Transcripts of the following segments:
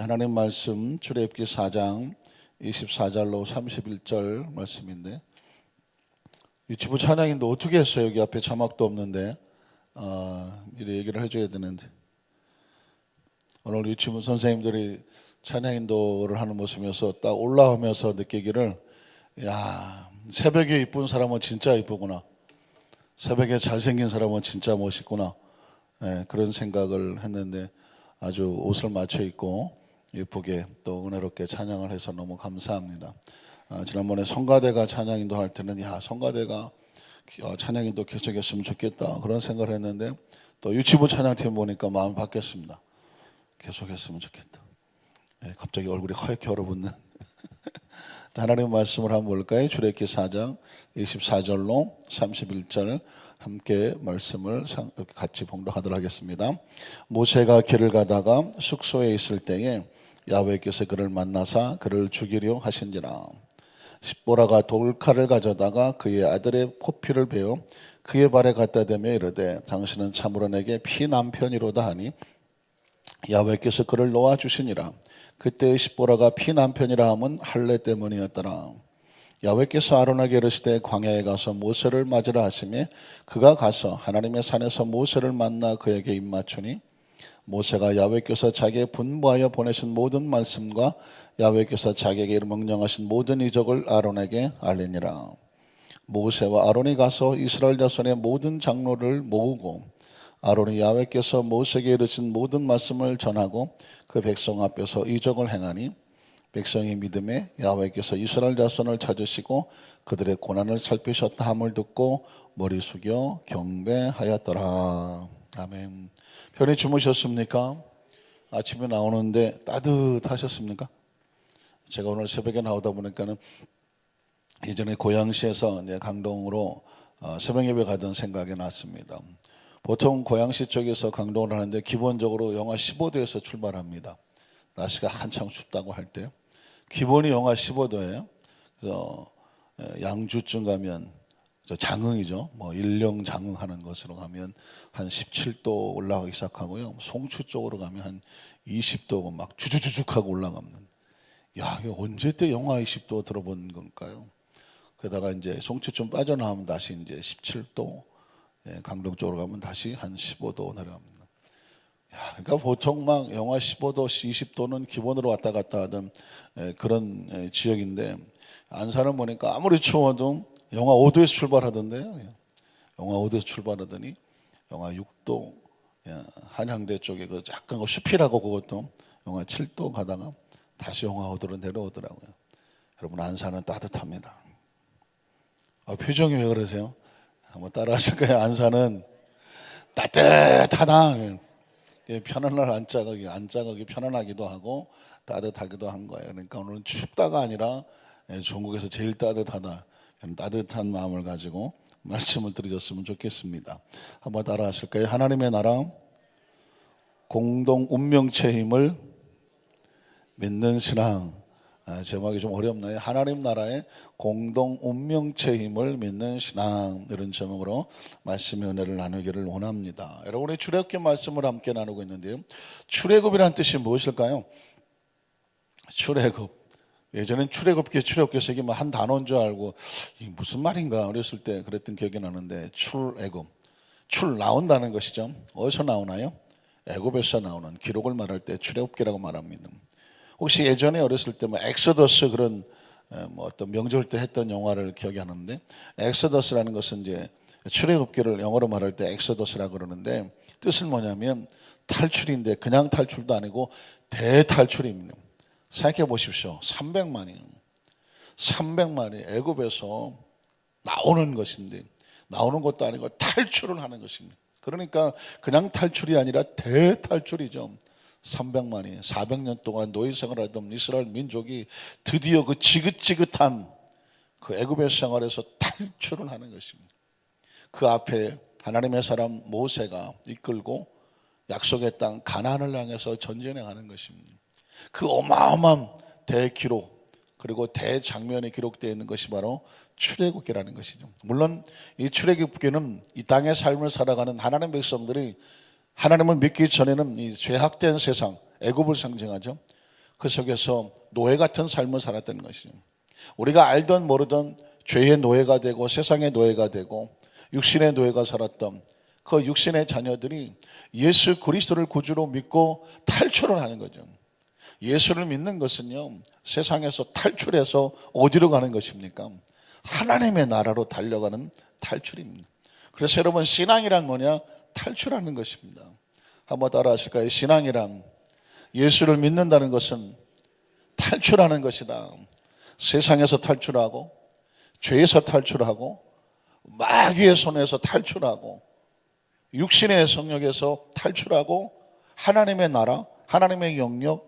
하나님 말씀 출애굽기 4장 24절로 31절 말씀인데, 유치부 찬양인도 어떻게 했어요? 여기 앞에 자막도 없는데 미리 얘기를 해줘야 되는데, 오늘 유치부 선생님들이 찬양인도를 하는 모습에서 딱 올라오면서 느끼기를, 야, 새벽에 이쁜 사람은 진짜 이쁘구나, 새벽에 잘생긴 사람은 진짜 멋있구나, 그런 생각을 했는데, 아주 옷을 맞춰 입고 예쁘게 또 은혜롭게 찬양을 해서 너무 감사합니다. 지난번에 성가대가 찬양인도 할 때는, 야, 성가대가 찬양인도 계속했으면 좋겠다, 그런 생각을 했는데, 또 유치부 찬양팀 보니까 마음이 바뀌었습니다. 계속했으면 좋겠다. 갑자기 얼굴이 하얗게 얼어붙는 하나님 말씀을 한번 볼까요? 출애굽기 4장 24절로 31절 함께 말씀을 같이 봉독하도록 하겠습니다. 모세가 길을 가다가 숙소에 있을 때에 야훼께서 그를 만나사 그를 죽이려 하신지라. 십보라가 돌칼을 가져다가 그의 아들의 포피를 베어 그의 발에 갖다 대며 이르되, 당신은 참으로 내게 피남편이로다 하니 야훼께서 그를 놓아 주시니라. 그때의 십보라가 피남편이라 함은 할례 때문이었더라. 야훼께서 아론에게 이르시되, 광야에 가서 모세를 맞으라 하시매 그가 가서 하나님의 산에서 모세를 만나 그에게 입맞추니, 모세가 야훼께서 자기에 분부하여 보내신 모든 말씀과 야훼께서 자기에게 명령하신 모든 이적을 아론에게 알리니라. 모세와 아론이 가서 이스라엘 자손의 모든 장로를 모으고 아론이 야훼께서 모세에게 이르신 모든 말씀을 전하고 그 백성 앞에서 이적을 행하니, 백성이 믿음에 야훼께서 이스라엘 자손을 찾으시고 그들의 고난을 살피셨다 함을 듣고 머리 숙여 경배하였더라. 아멘. 편히 주무셨습니까? 아침에 나오는데 따뜻하셨습니까? 제가 오늘 새벽에 나오다 보니까는 예전에 고양시에서 이제 강동으로 새벽 예배 가던 생각이 났습니다. 보통 고양시 쪽에서 강동을 하는데 기본적으로 영하 15도에서 출발합니다. 날씨가 한창 춥다고 할 때 기본이 영하 15도예요. 그래서 양주쯤 가면 장흥이죠. 뭐 일령 장흥하는 것으로 가면 한 17도 올라가기 시작하고요. 송추 쪽으로 가면 한 20도 막 주주주죽하고 올라갑니다. 야, 이거 언제 때 영하 20도 들어본 건가요? 그러다가 이제 송추 좀 빠져나오면 다시 이제 17도, 강동 쪽으로 가면 다시 한 15도 내려갑니다. 야, 그러니까 보통 막 영하 15도, 20도는 기본으로 왔다 갔다 하던 그런 지역인데, 안산을 보니까 아무리 추워도 영하 5도에서 출발하던데요. 영하 5도에서 출발하더니 영하 6도, 한양대 쪽에 그 약간 그 숲이라고 그것도 영하 7도 가다가 다시 영하 5도로 내려오더라고요. 여러분, 안산은 따뜻합니다. 표정이 왜 그러세요? 한번 따라하실 거예요. 안산은 따뜻하다. 편안할 안짝하기 편안하기도 하고 따뜻하기도 한 거예요. 그러니까 오늘은 춥다가 아니라 전국에서 제일 따뜻하다, 따뜻한 마음을 가지고 말씀을 드리셨으면 좋겠습니다. 한번 따라 하실까요? 하나님의 나라 공동 운명체 힘을 믿는 신앙. 제목이 좀 어렵나요? 하나님 나라의 공동 운명체 힘을 믿는 신앙, 이런 제목으로 말씀의 은혜를 나누기를 원합니다. 여러분의 출애굽기 말씀을 함께 나누고 있는데요, 출애굽이란 뜻이 무엇일까요? 출애굽. 예전엔 출애굽기에서 이게 한 단어인 줄 알고 이게 무슨 말인가 어렸을 때 그랬던 기억이 나는데, 출애굽, 출 나온다는 것이죠. 어디서 나오나요? 애굽에서 나오는 기록을 말할 때 출애굽기라고 말합니다. 혹시 예전에 어렸을 때 뭐 엑소더스 그런 뭐 어떤 명절 때 했던 영화를 기억이 하는데, 엑소더스라는 것은 이제 출애굽기를 영어로 말할 때 엑소더스라고 그러는데, 뜻은 뭐냐면 탈출인데 그냥 탈출도 아니고 대탈출입니다. 생각해 보십시오. 300만이 애굽에서 나오는 것인데, 나오는 것도 아니고 탈출을 하는 것입니다. 그러니까 그냥 탈출이 아니라 대탈출이죠. 300만이 400년 동안 노예 생활하던 이스라엘 민족이 드디어 그 지긋지긋한 그 애굽의 생활에서 탈출을 하는 것입니다. 그 앞에 하나님의 사람 모세가 이끌고 약속의 땅 가나안을 향해서 전진해 가는 것입니다. 그 어마어마한 대기록, 그리고 대장면이 기록되어 있는 것이 바로 출애굽기라는 것이죠. 물론 이 출애굽기는 이 땅의 삶을 살아가는 하나님의 백성들이 하나님을 믿기 전에는 이 죄악된 세상, 애굽을 상징하죠. 그 속에서 노예 같은 삶을 살았던 것이죠. 우리가 알던 모르던 죄의 노예가 되고 세상의 노예가 되고 육신의 노예가 살았던 그 육신의 자녀들이 예수 그리스도를 구주로 믿고 탈출을 하는 거죠. 예수를 믿는 것은요, 세상에서 탈출해서 어디로 가는 것입니까? 하나님의 나라로 달려가는 탈출입니다. 그래서 여러분, 신앙이란 뭐냐? 탈출하는 것입니다. 한번 따라 하실까요? 신앙이란, 예수를 믿는다는 것은 탈출하는 것이다. 세상에서 탈출하고 죄에서 탈출하고 마귀의 손에서 탈출하고 육신의 성욕에서 탈출하고 하나님의 나라, 하나님의 영역,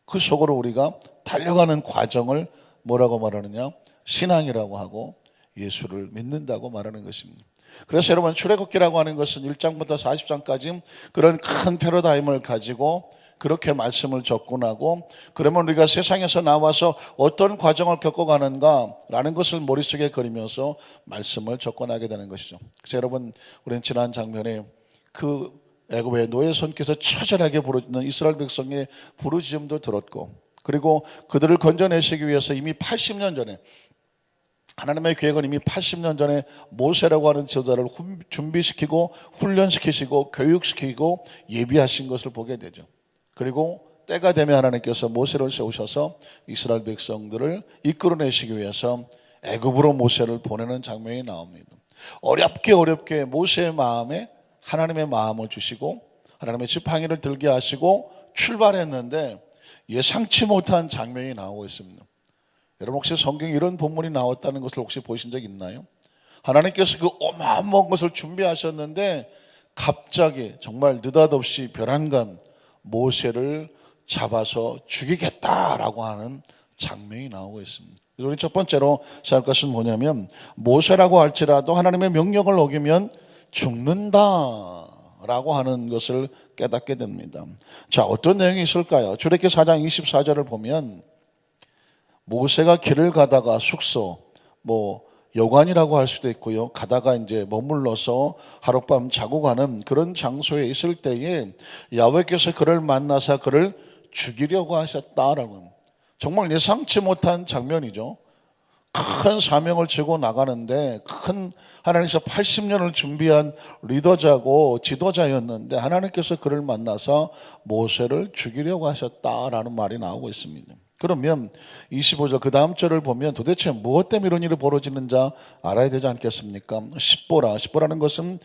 그 속으로 우리가 달려가는 과정을 뭐라고 말하느냐? 신앙이라고 하고 예수를 믿는다고 말하는 것입니다. 그래서 여러분, 출애굽기라고 하는 것은 1장부터 40장까지 그런 큰 패러다임을 가지고 그렇게 말씀을 접근하고, 그러면 우리가 세상에서 나와서 어떤 과정을 겪어가는가라는 것을 머릿속에 그리면서 말씀을 접근하게 되는 것이죠. 그래서 여러분, 우리는 지난 장면에 그 애굽의 노예 손께서 처절하게 부르짖는 이스라엘 백성의 부르짖음도 들었고, 그리고 그들을 건져내시기 위해서 이미 80년 전에, 하나님의 계획은 이미 80년 전에 모세라고 하는 지도자를 준비시키고 훈련시키시고 교육시키고 예비하신 것을 보게 되죠. 그리고 때가 되면 하나님께서 모세를 세우셔서 이스라엘 백성들을 이끌어내시기 위해서 애굽으로 모세를 보내는 장면이 나옵니다. 어렵게 모세의 마음에 하나님의 마음을 주시고 하나님의 지팡이를 들게 하시고 출발했는데 예상치 못한 장면이 나오고 있습니다. 여러분, 혹시 성경에 이런 본문이 나왔다는 것을 혹시 보신 적 있나요? 하나님께서 그 어마어마한 것을 준비하셨는데 갑자기 정말 느닷없이 벼랑간 모세를 잡아서 죽이겠다라고 하는 장면이 나오고 있습니다. 그래서 우리 첫 번째로 생각할 것은 뭐냐면, 모세라고 할지라도 하나님의 명령을 어기면 죽는다라고 하는 것을 깨닫게 됩니다. 자, 어떤 내용이 있을까요? 출애굽기 4장 24절을 보면 모세가 길을 가다가 숙소, 여관이라고 할 수도 있고요, 가다가 이제 머물러서 하룻밤 자고 가는 그런 장소에 있을 때에 야훼께서 그를 만나서 그를 죽이려고 하셨다라는, 정말 예상치 못한 장면이죠. 큰 사명을 지고 나가는데, 큰 하나님께서 80년을 준비한 리더자고 지도자였는데 하나님께서 그를 만나서 모세를 죽이려고 하셨다라는 말이 나오고 있습니다. 그러면 25절 그 다음 절을 보면 도대체 무엇 때문에 이런 일이 벌어지는지 알아야 되지 않겠습니까? 십보라는 것은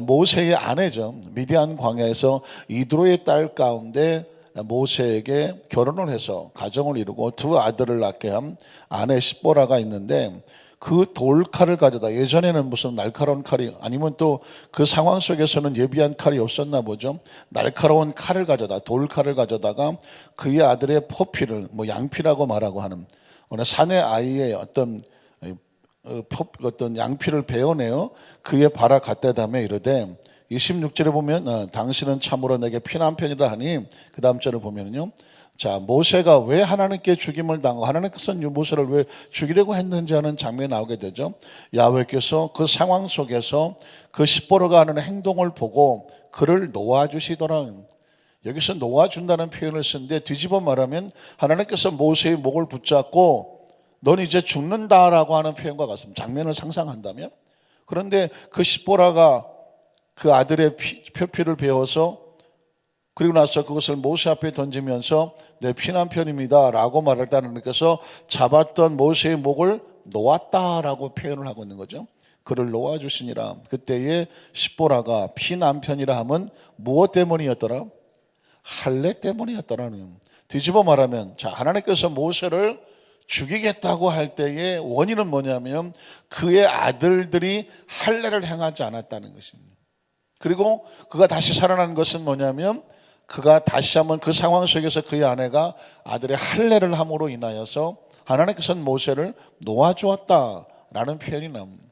모세의 아내죠. 미디안 광야에서 이드로의 딸 가운데 모세에게 결혼을 해서 가정을 이루고 두 아들을 낳게 한 아내 십보라가 있는데, 그 돌칼을 가져다, 예전에는 무슨 날카로운 칼이, 아니면 또 그 상황 속에서는 예비한 칼이 없었나 보죠. 날카로운 칼을 가져다, 돌칼을 가져다가 그의 아들의 포피를, 양피라고 말하고 하는 어느 사내 아이의 어떤 양피를 베어내어 그의 발아 갖다 담에 이르되, 26절에 보면 당신은 참으로 내게 피난편이라 하니, 그 다음 절을 보면요, 자, 모세가 왜 하나님께 죽임을 당하고 하나님께서는 모세를 왜 죽이려고 했는지 하는 장면이 나오게 되죠. 야훼께서 그 상황 속에서 그 십보라가 하는 행동을 보고 그를 놓아주시더라. 여기서 놓아준다는 표현을 쓰는데, 뒤집어 말하면 하나님께서 모세의 목을 붙잡고 넌 이제 죽는다라고 하는 표현과 같습니다. 장면을 상상한다면. 그런데 그 십보라가 그 아들의 표피를 베어서, 그리고 나서 그것을 모세 앞에 던지면서 내 피난편입니다 라고 말할 때 하나님께서 잡았던 모세의 목을 놓았다라고 표현을 하고 있는 거죠. 그를 놓아주시니라. 그때의 십보라가 피난편이라 하면 무엇 때문이었더라? 할례 때문이었더라는. 뒤집어 말하면, 자, 하나님께서 모세를 죽이겠다고 할 때의 원인은 뭐냐면 그의 아들들이 할례를 행하지 않았다는 것입니다. 그리고 그가 다시 살아난 것은 뭐냐면, 그가 다시 한번 그 상황 속에서 그의 아내가 아들의 할례를 함으로 인하여서 하나님께서는 모세를 놓아주었다라는 표현이 나옵니다.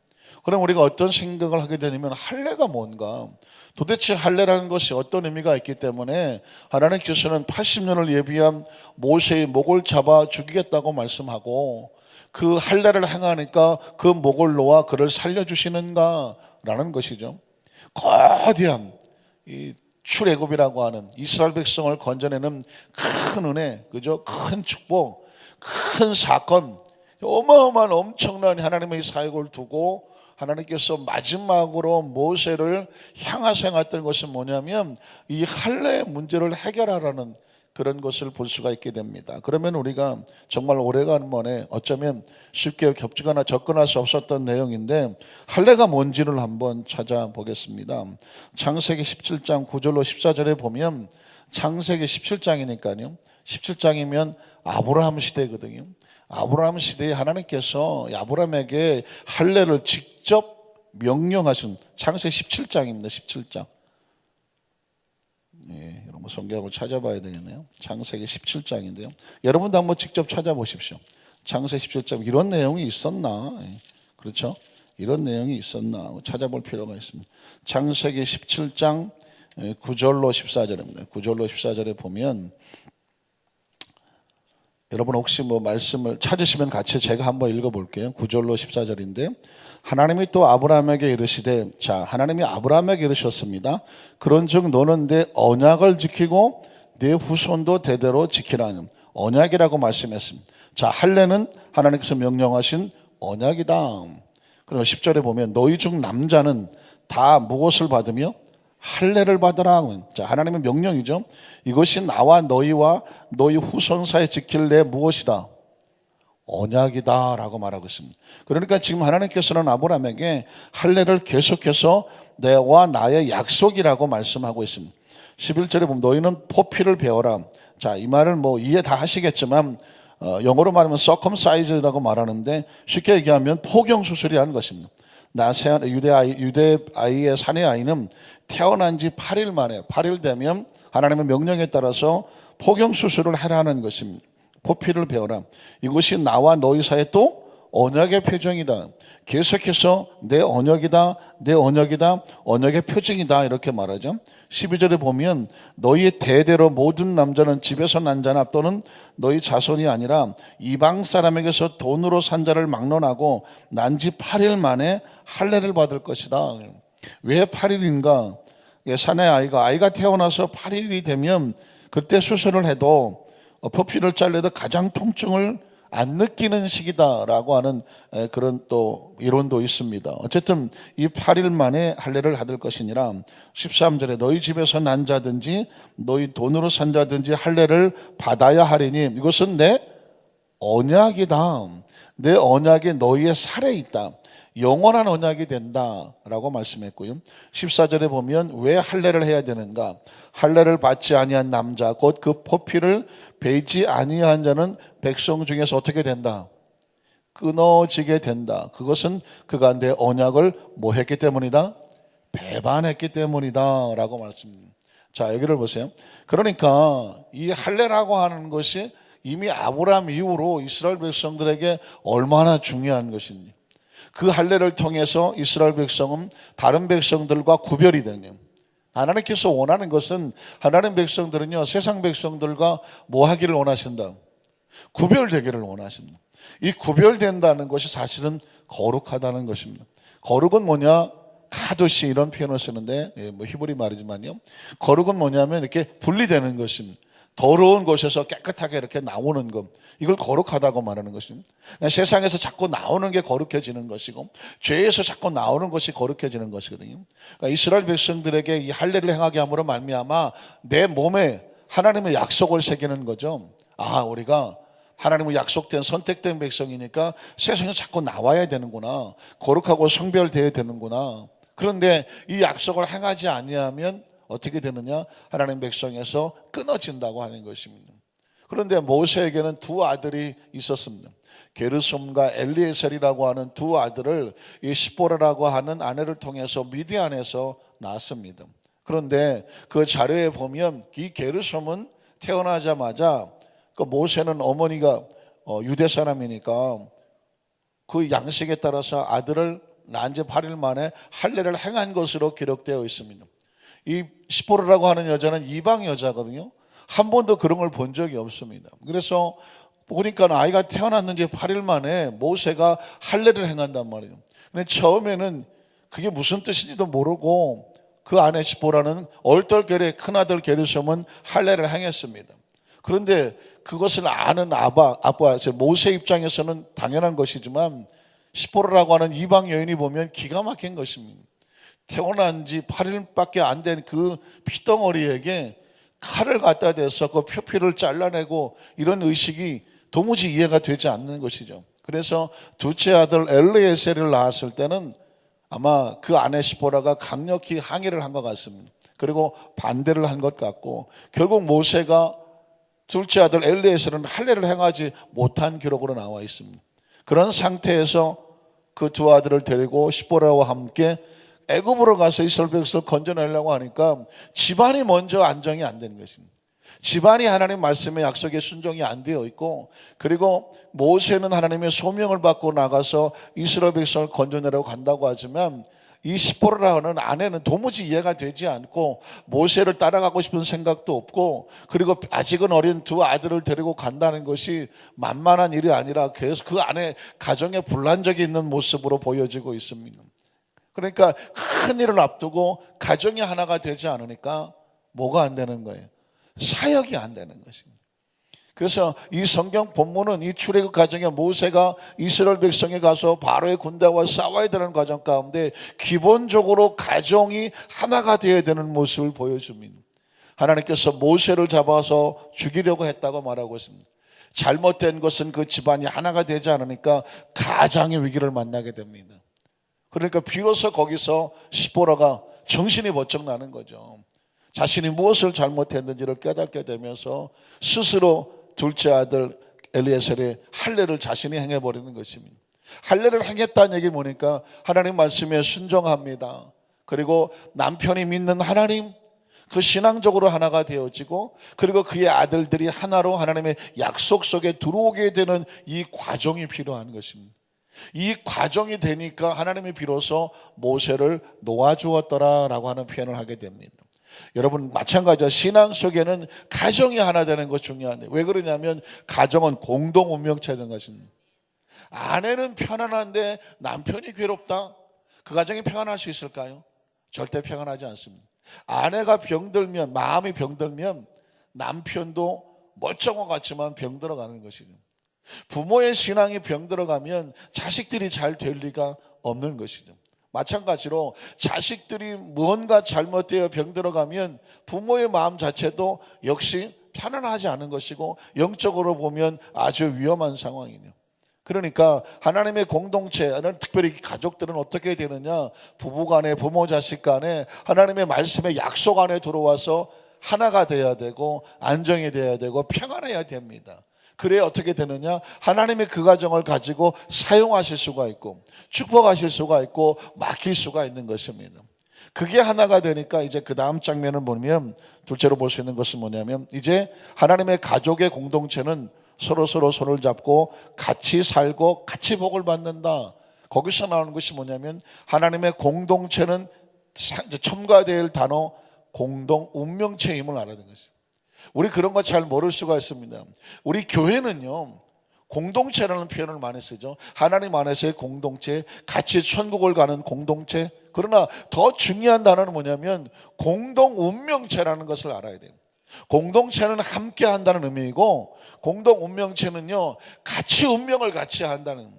그럼 우리가 어떤 생각을 하게 되냐면, 할례가 뭔가, 도대체 할례라는 것이 어떤 의미가 있기 때문에 하나님께서는 80년을 예비한 모세의 목을 잡아 죽이겠다고 말씀하고, 그 할례를 행하니까 그 목을 놓아 그를 살려주시는가라는 것이죠. 거대한 이 출애굽이라고 하는 이스라엘 백성을 건져내는 큰 은혜, 그죠? 큰 축복, 큰 사건, 어마어마한 엄청난 하나님의 사역을 두고 하나님께서 마지막으로 모세를 향하사 행했던 것은 뭐냐면 이 할례 문제를 해결하라는 그런 것을 볼 수가 있게 됩니다. 그러면 우리가 정말 오래간만에 어쩌면 쉽게 겹치거나 접근할 수 없었던 내용인데 할례가 뭔지를 한번 찾아보겠습니다. 창세기 17장 9절로 14절에 보면 창세기 17장이니까요. 17장이면 아브라함 시대거든요. 아브라함 시대에 하나님께서 아브라함에게 할례를 직접 명령하신 창세기 17장입니다. 17장. 예, 여러분 성경을 찾아봐야 되겠네요. 창세기 17장인데요. 여러분도 한번 직접 찾아보십시오. 창세기 17장 이런 내용이 있었나? 예, 그렇죠? 이런 내용이 있었나? 찾아볼 필요가 있습니다. 창세기 17장 9절로 14절입니다. 9절로 14절에 보면 여러분 혹시 뭐 말씀을 찾으시면 같이 제가 한번 읽어볼게요. 9절로 14절인데 하나님이 또 아브라함에게 이르시되 자 하나님이 아브라함에게 이르셨습니다. 그런즉 너는 내 언약을 지키고 내 후손도 대대로 지키라는 언약이라고 말씀했습니다. 자 할례는 하나님께서 명령하신 언약이다. 그리고 10절에 보면 너희 중 남자는 다 무엇을 받으며 할례를 받으라. 자, 하나님의 명령이죠. 이것이 나와 너희와 너희 후손 사이에 지킬 내 무엇이다? 언약이다라고 말하고 있습니다. 그러니까 지금 하나님께서는 아브라함에게 할례를 계속해서 내와 나의 약속이라고 말씀하고 있습니다. 11절에 보면 너희는 포피를 배워라. 자, 이 말을 뭐 이해 다 하시겠지만 영어로 말하면 circumcise라고 말하는데 쉽게 얘기하면 포경 수술이라는 것입니다. 유대 아이의 사내 아이는 태어난 지 8일 만에 8일 되면 하나님의 명령에 따라서 포경 수술을 하라는 것입니다. 포피를 배워라. 이것이 나와 너희 사이에 또 언약의 표정이다. 계속해서 내 언약이다, 내 언약이다, 언약의 표징이다 이렇게 말하죠. 12절에 보면 너희 대대로 모든 남자는 집에서 난 자나 또는 너희 자손이 아니라 이방 사람에게서 돈으로 산 자를 막론하고 난 지 8일 만에 할례를 받을 것이다. 왜 8일인가? 사내 아이가 태어나서 8일이 되면 그때 수술을 해도 포피를 잘라도 가장 통증을 안 느끼는 시기다라고 하는 그런 또 이론도 있습니다. 어쨌든 이 8일 만에 할례를 받을 것이니라. 13절에 너희 집에서 난 자든지 너희 돈으로 산 자든지 할례를 받아야 하리니 이것은 내 언약이다. 내 언약이 너희의 살에 있다. 영원한 언약이 된다라고 말씀했고요. 14절에 보면 왜 할례를 해야 되는가? 할례를 받지 아니한 남자 곧 그 포피를 베지 아니한 자는 백성 중에서 어떻게 된다? 끊어지게 된다. 그것은 그가 내 언약을 뭐 했기 때문이다? 배반했기 때문이다 라고 말씀합니다. 자 여기를 보세요. 그러니까 이 할례라고 하는 것이 이미 아브라함 이후로 이스라엘 백성들에게 얼마나 중요한 것인지, 그 할례를 통해서 이스라엘 백성은 다른 백성들과 구별이 되는, 하나님께서 원하는 것은 하나님 백성들은요 세상 백성들과 뭐 하기를 원하신다? 구별되기를 원하십니다. 이 구별된다는 것이 사실은 거룩하다는 것입니다. 거룩은 뭐냐? 카도시 이런 표현을 쓰는데 뭐 히브리 말이지만요, 거룩은 뭐냐면 이렇게 분리되는 것입니다. 더러운 곳에서 깨끗하게 이렇게 나오는 것, 이걸 거룩하다고 말하는 것입니다. 세상에서 자꾸 나오는 게 거룩해지는 것이고 죄에서 자꾸 나오는 것이 거룩해지는 것이거든요. 그러니까 이스라엘 백성들에게 이 할례를 행하게 함으로 말미암아 내 몸에 하나님의 약속을 새기는 거죠. 아, 우리가 하나님의 약속된 선택된 백성이니까 세상에 자꾸 나와야 되는구나, 거룩하고 성별되어야 되는구나. 그런데 이 약속을 행하지 아니하면 어떻게 되느냐? 하나님 백성에서 끊어진다고 하는 것입니다. 그런데 모세에게는 두 아들이 있었습니다. 게르솜과 엘리에셀이라고 하는 두 아들을 이 시보라라고 하는 아내를 통해서 미디안에서 낳았습니다. 그런데 그 자료에 보면 이 게르솜은 태어나자마자 그 모세는 어머니가 유대 사람이니까 그 양식에 따라서 아들을 낳은 지 8일 만에 할례를 행한 것으로 기록되어 있습니다. 이 시보라라고 하는 여자는 이방 여자거든요. 한 번도 그런 걸 본 적이 없습니다. 그래서 보니까 아이가 태어났는지 8일 만에 모세가 할례를 행한단 말이에요. 근데 처음에는 그게 무슨 뜻인지도 모르고 그 아내 시보라는 얼떨결에 큰아들 게르솜은 할례를 행했습니다. 그런데 그것을 아는 아빠 모세 입장에서는 당연한 것이지만 시보라라고 하는 이방 여인이 보면 기가 막힌 것입니다. 태어난 지 8일밖에 안 된 그 피덩어리에게 칼을 갖다 대서 그 표피를 잘라내고 이런 의식이 도무지 이해가 되지 않는 것이죠. 그래서 둘째 아들 엘리에셀을 낳았을 때는 아마 그 아내 시보라가 강력히 항의를 한 것 같습니다. 그리고 반대를 한 것 같고 결국 모세가 둘째 아들 엘리에셀은 할례를 행하지 못한 기록으로 나와 있습니다. 그런 상태에서 그 두 아들을 데리고 시보라와 함께 애굽으로 가서 이스라엘 백성을 건져내려고 하니까 집안이 먼저 안정이 안 되는 것입니다. 집안이 하나님 말씀의 약속에 순종이 안 되어 있고, 그리고 모세는 하나님의 소명을 받고 나가서 이스라엘 백성을 건져내려고 간다고 하지만 이 시보라라는 아내는 도무지 이해가 되지 않고 모세를 따라가고 싶은 생각도 없고, 그리고 아직은 어린 두 아들을 데리고 간다는 것이 만만한 일이 아니라 계속 그 안에 가정에 분란적이 있는 모습으로 보여지고 있습니다. 그러니까 큰 일을 앞두고 가정이 하나가 되지 않으니까 뭐가 안 되는 거예요? 사역이 안 되는 것입니다. 그래서 이 성경 본문은 이 출애굽 과정에 모세가 이스라엘 백성에 가서 바로의 군대와 싸워야 되는 과정 가운데 기본적으로 가정이 하나가 되어야 되는 모습을 보여줍니다. 하나님께서 모세를 잡아서 죽이려고 했다고 말하고 있습니다. 잘못된 것은 그 집안이 하나가 되지 않으니까 가장의 위기를 만나게 됩니다. 그러니까 비로소 거기서 시보라가 정신이 번쩍 나는 거죠. 자신이 무엇을 잘못했는지를 깨닫게 되면서 스스로 둘째 아들 엘리에셀의 할례를 자신이 행해버리는 것입니다. 할례를 행했다는 얘기를 보니까 하나님 말씀에 순종합니다. 그리고 남편이 믿는 하나님, 그 신앙적으로 하나가 되어지고, 그리고 그의 아들들이 하나로 하나님의 약속 속에 들어오게 되는 이 과정이 필요한 것입니다. 이 과정이 되니까 하나님이 비로소 모세를 놓아주었더라라고 하는 표현을 하게 됩니다. 여러분 마찬가지로 신앙 속에는 가정이 하나 되는 것 중요한데, 왜 그러냐면 가정은 공동 운명체인 것입니다. 아내는 편안한데 남편이 괴롭다? 그 가정이 평안할 수 있을까요? 절대 평안하지 않습니다. 아내가 병들면, 마음이 병들면 남편도 멀쩡한 것 같지만 병들어가는 것이죠. 부모의 신앙이 병들어가면 자식들이 잘 될 리가 없는 것이죠. 마찬가지로 자식들이 무언가 잘못되어 병들어가면 부모의 마음 자체도 역시 편안하지 않은 것이고 영적으로 보면 아주 위험한 상황이죠. 그러니까 하나님의 공동체는, 특별히 가족들은 어떻게 되느냐, 부부간에, 부모 자식 간에 하나님의 말씀의 약속 안에 들어와서 하나가 돼야 되고 안정이 돼야 되고 평안해야 됩니다. 그래야 어떻게 되느냐, 하나님의 그 가정을 가지고 사용하실 수가 있고 축복하실 수가 있고 맡길 수가 있는 것입니다. 그게 하나가 되니까 이제 그 다음 장면을 보면 둘째로 볼 수 있는 것은 뭐냐면, 이제 하나님의 가족의 공동체는 서로 손을 잡고 같이 살고 같이 복을 받는다. 거기서 나오는 것이 뭐냐면 하나님의 공동체는 첨가될 단어 공동 운명체임을 알아야 되는 것입니다. 우리 그런 거 잘 모를 수가 있습니다. 우리 교회는요, 공동체라는 표현을 많이 쓰죠. 하나님 안에서의 공동체, 같이 천국을 가는 공동체. 그러나 더 중요한 단어는 뭐냐면 공동 운명체라는 것을 알아야 돼요. 공동체는 함께 한다는 의미이고, 공동 운명체는요, 같이 운명을 같이 한다는,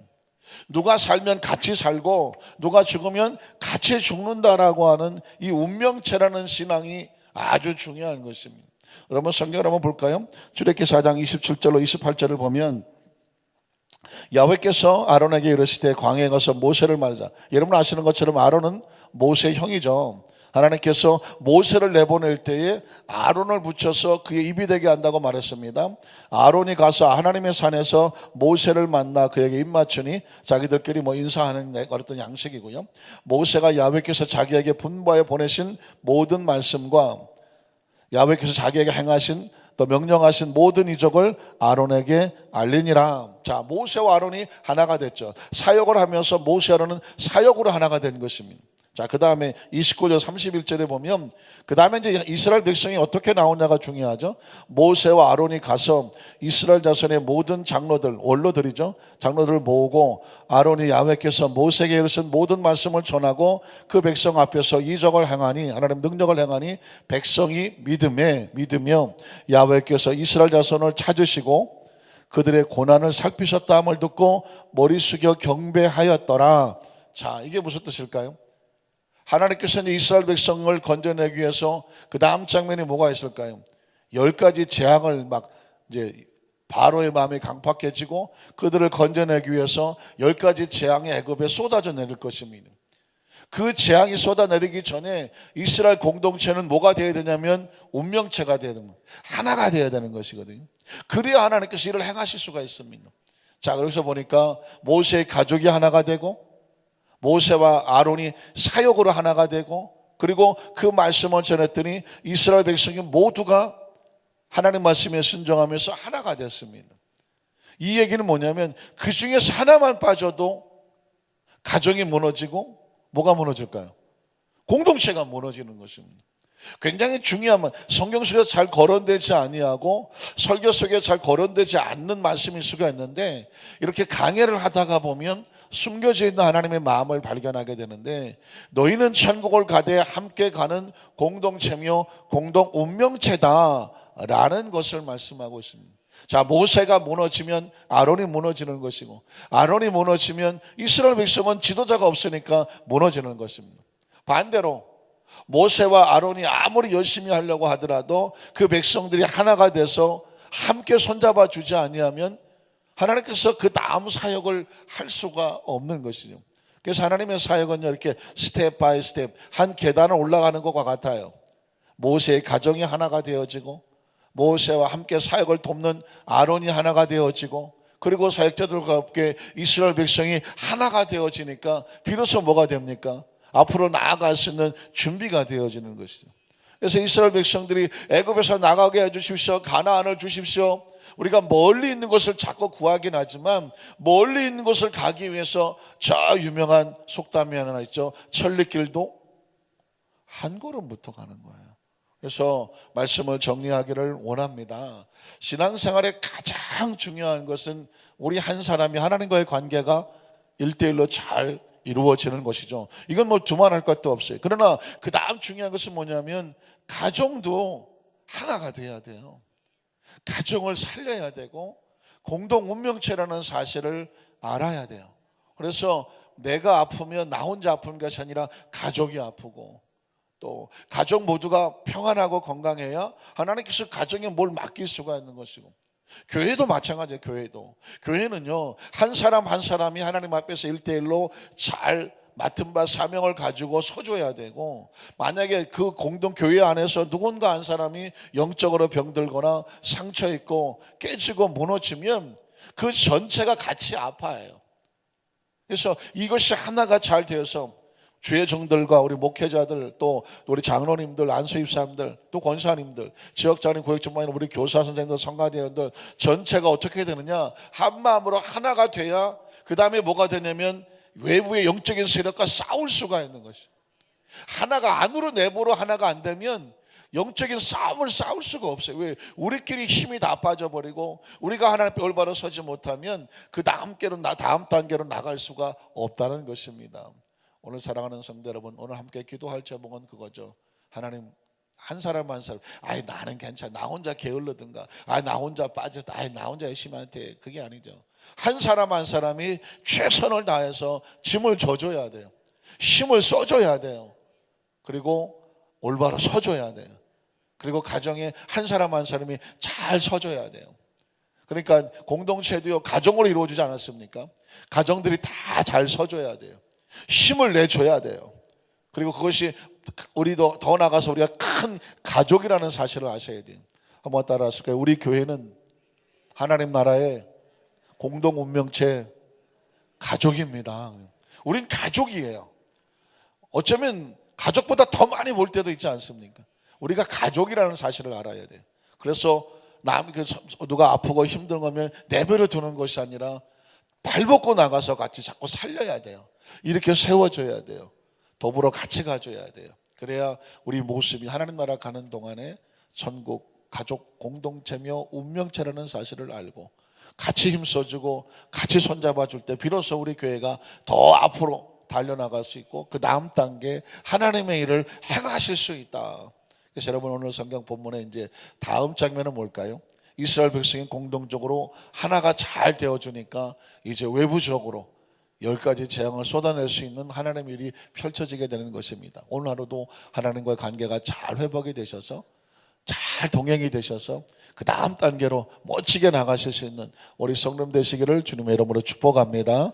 누가 살면 같이 살고 누가 죽으면 같이 죽는다라고 하는 이 운명체라는 신앙이 아주 중요한 것입니다. 여러분 성경을 한번 볼까요? 출애굽기 4장 27절로 28절을 보면 야훼께서 아론에게 이르시되 광야에 가서 모세를 말하자. 여러분 아시는 것처럼 아론은 모세의 형이죠. 하나님께서 모세를 내보낼 때에 아론을 붙여서 그의 입이 되게 한다고 말했습니다. 아론이 가서 하나님의 산에서 모세를 만나 그에게 입 맞추니 자기들끼리 인사하는 어떤 양식이고요. 모세가 야훼께서 자기에게 분부하여 보내신 모든 말씀과 야훼께서 자기에게 행하신 또 명령하신 모든 이적을 아론에게 알리니라. 자, 모세와 아론이 하나가 됐죠. 사역을 하면서 모세 아론은 사역으로 하나가 된 것입니다. 자, 그 다음에 29절 31절에 보면 그 다음에 이제 이스라엘 백성이 어떻게 나오냐가 중요하죠. 모세와 아론이 가서 이스라엘 자손의 모든 장로들, 원로들이죠, 장로들을 모으고 아론이 야훼께서 모세에게 이르신 모든 말씀을 전하고 그 백성 앞에서 이적을 행하니, 하나님 능력을 행하니 백성이 믿으며 야훼께서 이스라엘 자손을 찾으시고 그들의 고난을 살피셨다함을 듣고 머리 숙여 경배하였더라. 자, 이게 무슨 뜻일까요? 하나님께서 이스라엘 백성을 건져내기 위해서 그 다음 장면이 뭐가 있을까요? 10가지 재앙을 막 이제 바로의 마음이 강팍해지고 그들을 건져내기 위해서 10가지 재앙이 애굽에 쏟아져 내릴 것입니다. 그 재앙이 쏟아내리기 전에 이스라엘 공동체는 뭐가 되어야 되냐면 운명체가 되어야 되는 거예요. 하나가 되어야 되는 것이거든요. 그래야 하나님께서 이를 행하실 수가 있습니다. 자, 그래서 보니까 모세의 가족이 하나가 되고 모세와 아론이 사역으로 하나가 되고, 그리고 그 말씀을 전했더니 이스라엘 백성이 모두가 하나님 말씀에 순종하면서 하나가 됐습니다. 이 얘기는 뭐냐면 그 중에서 하나만 빠져도 가정이 무너지고 뭐가 무너질까요? 공동체가 무너지는 것입니다. 굉장히 중요한 말, 성경 속에 잘 거론되지 아니하고 설교 속에 잘 거론되지 않는 말씀일 수가 있는데, 이렇게 강해를 하다가 보면 숨겨져 있는 하나님의 마음을 발견하게 되는데, 너희는 천국을 가되 함께 가는 공동체며 공동 운명체다라는 것을 말씀하고 있습니다. 자, 모세가 무너지면 아론이 무너지는 것이고, 아론이 무너지면 이스라엘 백성은 지도자가 없으니까 무너지는 것입니다. 반대로 모세와 아론이 아무리 열심히 하려고 하더라도 그 백성들이 하나가 돼서 함께 손잡아 주지 아니하면 하나님께서 그 다음 사역을 할 수가 없는 것이죠. 그래서 하나님의 사역은요, 이렇게 스텝 바이 스텝 한 계단을 올라가는 것과 같아요. 모세의 가정이 하나가 되어지고, 모세와 함께 사역을 돕는 아론이 하나가 되어지고, 그리고 사역자들과 함께 이스라엘 백성이 하나가 되어지니까 비로소 뭐가 됩니까? 앞으로 나아갈 수 있는 준비가 되어지는 것이죠. 그래서 이스라엘 백성들이 애굽에서 나가게 해주십시오, 가나안을 주십시오, 우리가 멀리 있는 것을 자꾸 구하긴 하지만 멀리 있는 곳을 가기 위해서 저 유명한 속담이 하나 있죠. 천리길도 한 걸음부터 가는 거예요. 그래서 말씀을 정리하기를 원합니다. 신앙생활의 가장 중요한 것은 우리 한 사람이 하나님과의 관계가 1대1로 잘 이루어지는 것이죠. 이건 뭐 두말할 것도 없어요. 그러나 그 다음 중요한 것은 뭐냐면 가정도 하나가 돼야 돼요. 가정을 살려야 되고 공동 운명체라는 사실을 알아야 돼요. 그래서 내가 아프면 나 혼자 아픈 것이 아니라 가족이 아프고, 또 가족 모두가 평안하고 건강해야 하나님께서 가정에 뭘 맡길 수가 있는 것이고, 교회도 마찬가지예요. 교회는요, 한 사람 한 사람이 하나님 앞에서 1대1로 잘 맡은 바 사명을 가지고 서줘야 되고, 만약에 그 공동교회 안에서 누군가 한 사람이 영적으로 병들거나 상처 있고 깨지고 무너지면 그 전체가 같이 아파해요. 그래서 이것이 하나가 잘 되어서 주의 종들과 우리 목회자들, 또 우리 장로님들, 안수입사님들, 또 권사님들, 지역장님, 고역전망인 우리 교사 선생님들, 성가대원들 전체가 어떻게 되느냐, 한 마음으로 하나가 돼야 그 다음에 뭐가 되냐면 외부의 영적인 세력과 싸울 수가 있는 것이. 하나가 안으로 내부로 하나가 안 되면 영적인 싸움을 싸울 수가 없어요. 왜? 우리끼리 힘이 다 빠져버리고 우리가 하나님 앞에 올바로 서지 못하면 그 다음 단계로 나갈 수가 없다는 것입니다. 오늘 사랑하는 성도 여러분, 오늘 함께 기도할 제목은 그거죠. 하나님, 한 사람 한 사람, 아이 나는 괜찮아, 나 혼자 게을르든가, 아이 나 혼자 빠졌다, 아이 나 혼자 열심히 한테, 그게 아니죠. 한 사람 한 사람이 최선을 다해서 짐을 져줘야 돼요. 힘을 써줘야 돼요. 그리고 올바로 서줘야 돼요. 그리고 가정에 한 사람 한 사람이 잘 서줘야 돼요. 그러니까 공동체도요, 가정으로 이루어지지 않았습니까? 가정들이 다 잘 서줘야 돼요. 힘을 내줘야 돼요. 그리고 그것이 우리도 더 나가서 우리가 큰 가족이라는 사실을 아셔야 돼요. 한번 따라하실까요? 우리 교회는 하나님 나라의 공동 운명체 가족입니다. 우린 가족이에요. 어쩌면 가족보다 더 많이 볼 때도 있지 않습니까? 우리가 가족이라는 사실을 알아야 돼요. 그래서 누가 아프고 힘든 거면 내버려 두는 것이 아니라 발벗고 나가서 같이 자꾸 살려야 돼요. 이렇게 세워줘야 돼요. 더불어 같이 가져야 돼요. 그래야 우리 모습이 하나님 나라 가는 동안에 천국, 가족, 공동체며 운명체라는 사실을 알고 같이 힘써주고 같이 손잡아줄 때 비로소 우리 교회가 더 앞으로 달려나갈 수 있고 그 다음 단계 하나님의 일을 행하실 수 있다. 그래서 여러분 오늘 성경 본문에 이제 다음 장면은 뭘까요? 이스라엘 백성이 공동적으로 하나가 잘 되어주니까 이제 외부적으로 10가지 재앙을 쏟아낼 수 있는 하나님의 일이 펼쳐지게 되는 것입니다. 오늘 하루도 하나님과의 관계가 잘 회복이 되셔서 잘 동행이 되셔서 그 다음 단계로 멋지게 나가실 수 있는 우리 성도님 되시기를 주님의 이름으로 축복합니다.